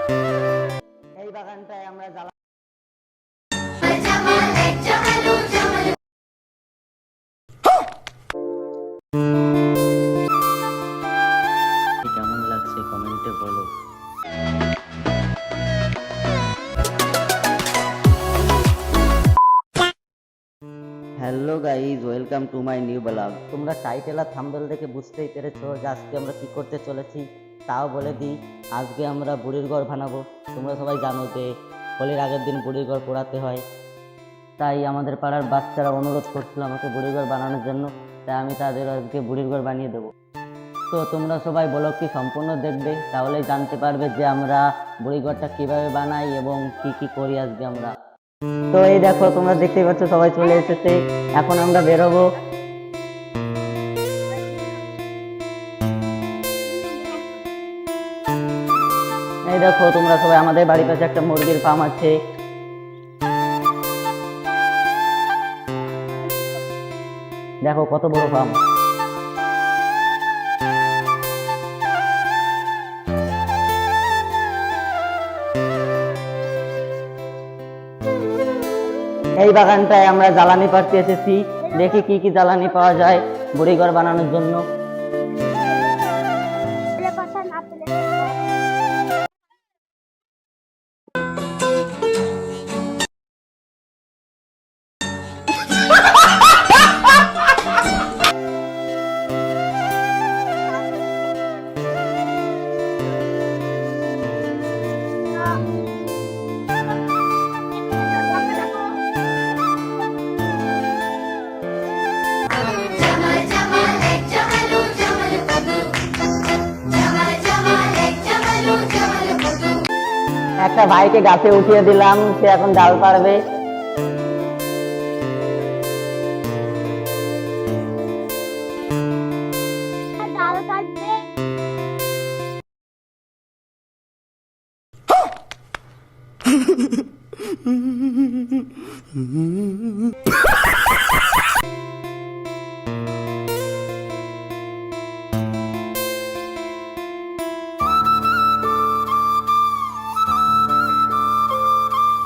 এই বাগানটায় আমরা জ্বালা কেমন লাগছে কমেন্টে বলো। Hello guys, welcome to my new blog. তোমরা টাইটেল আর থাম্বনেল দেখে বুঝতেই পেরেছো যে আজকে আমরা কি করতে চলেছি। তাও বলে দিই, আজকে আমরা বুড়ির ঘর বানাবো। তোমরা সবাই জানো যে হোলির আগের দিন বুড়ির ঘর পোড়াতে হয়, তাই আমাদের পাড়ার বাচ্চারা অনুরোধ করছিল আমাকে বুড়ির ঘর বানানোর জন্য, তাই আমি তাদের আজকে বুড়ির ঘর বানিয়ে দেবো। তো তোমরা সবাই ব্লগটি সম্পূর্ণ দেখবে, তাহলেই জানতে পারবে যে আমরা বুড়ি ঘরটা কীভাবে বানাই এবং কি কি করি আজকে আমরা। তো এই দেখো, তোমরা দেখতেই পাচ্ছ সবাই চলে এসেছে, এখন আমরা বেরোবো। এই দেখো তোমরা সবাই, আমাদের বাড়ির পাশে একটা মুরগির ফার্ম আছে। দেখো কত বড় ফার্ম। এই বাগানটায় আমরা জ্বালানি পাড়তে এসেছি, দেখি কি কি জ্বালানি পাওয়া যায় বুড়িঘর বানানোর জন্য। একটা ভাইকে গাছে উঠিয়ে দিলাম, সে এখন ডাল পাড়বে।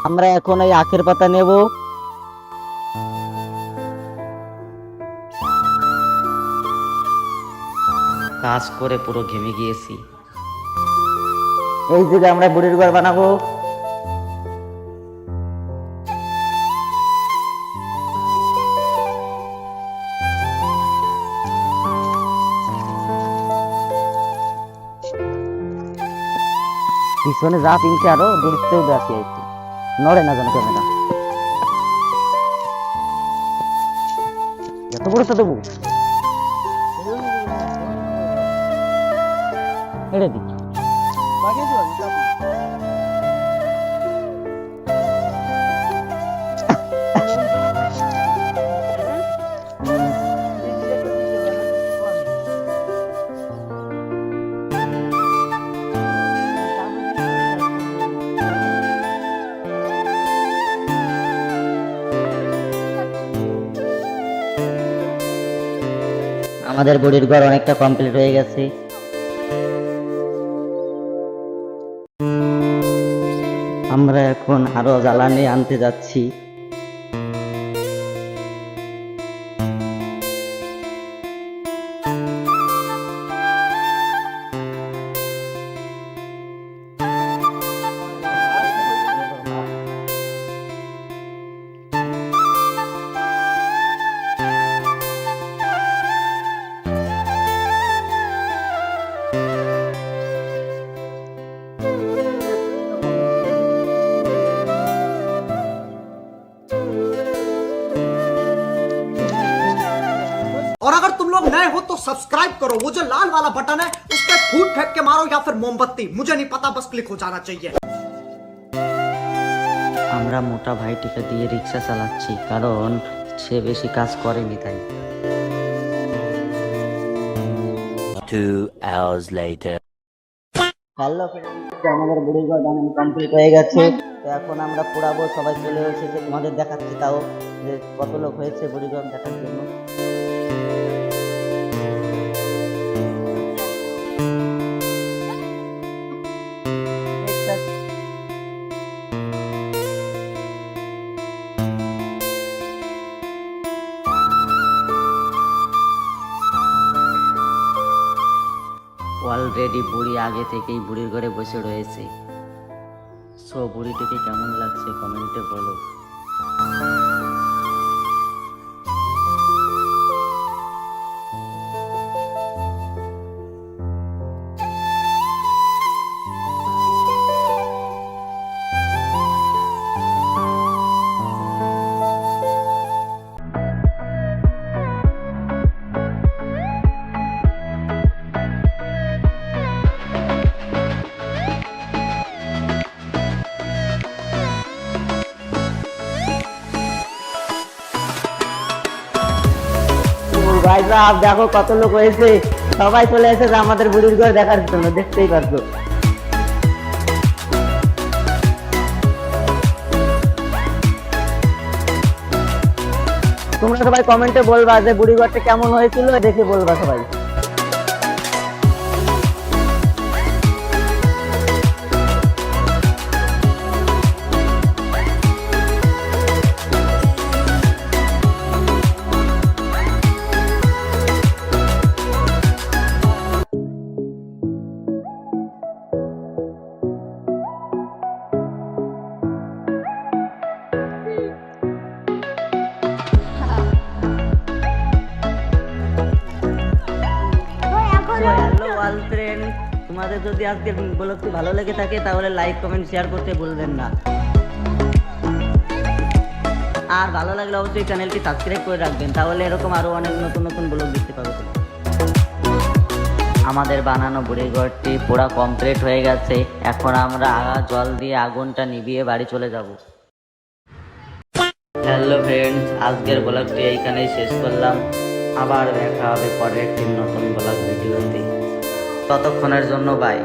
আমরা এখন এই আখের পাতা নেব। কাজ করে পুরো ঘেমে গিয়েছি। এই জায়গায় আমরা বুড়ির ঘর বানাবো। পিছনে যা তিনটে আরো দূরত্বেও দেখি একটু নড়ে না যেন ক্যামেরা। এত বড় তো দেবো এটা দিচ্ছি। আমাদের বুড়ির ঘর অনেকটা কমপ্লিট হয়ে গেছে। আমরা এখন আরো জ্বালানি আনতে যাচ্ছি। और अगर तुम लोग नए हो तो सब्सक्राइब करो, वो जो लाल वाला बटन है उस पर फूट फेंक के मारो या फिर मोमबत्ती, मुझे नहीं पता, बस क्लिक हो जाना चाहिए। আমরা মোটা ভাইটিকে দিয়ে রিক্সা চালাচ্ছি, কারণ সে বেশি কাজ করেনি তাই। 2 hours later. হ্যালো ফ্রেন্ডস, আমাদের বুড়ির ঘর বানানো কমপ্লিট হয়ে গেছে। তো এখন আমরা পোড়াবো, সবাই চলে এসেছে, তোমাদের দেখাচ্ছি তাও যে কত লোক হয়েছে বুড়ির ঘর দেখার জন্য। অলরেডি বুড়ি আগে থেকেই বুড়ির ঘরে বসে রয়েছে। সো বুড়িটিকে কেমন লাগছে কমেন্টে বলো। ভাই সাহেব দেখো কত লোক হয়েছে, সবাই চলে এসেছে আমাদের বুড়ির ঘর দেখার জন্য, দেখতেই পারছো। তোমরা সবাই কমেন্টে বলবা যে বুড়ি ঘরটা কেমন হয়েছিল, দেখে বলবা সবাই। হ্যালো অল ফ্রেন্ড, তোমাদের যদি আজকের ব্লগটি ভালো লেগে থাকে তাহলে লাইক কমেন্ট শেয়ার করতে ভুলবেন না। আর ভালো লাগলে অবশ্যই চ্যানেলটি সাবস্ক্রাইব করে রাখবেন, তাহলে এরকম আরো অনেক নতুন নতুন ব্লগ দেখতে পাবো। আমাদের বানানো বুড়ির ঘরটি পুরো কমপ্লিট হয়ে গেছে। এখন আমরা জল দিয়ে আগুনটা নিভিয়ে বাড়ি চলে যাব। হ্যালো ফ্রেন্ডস, আজকের ব্লগটি এইখানেই শেষ করলাম। আবার দেখা হবে পরের একটি নতুন ব্লগ ভিডিওতে। ততক্ষণের জন্য বাই।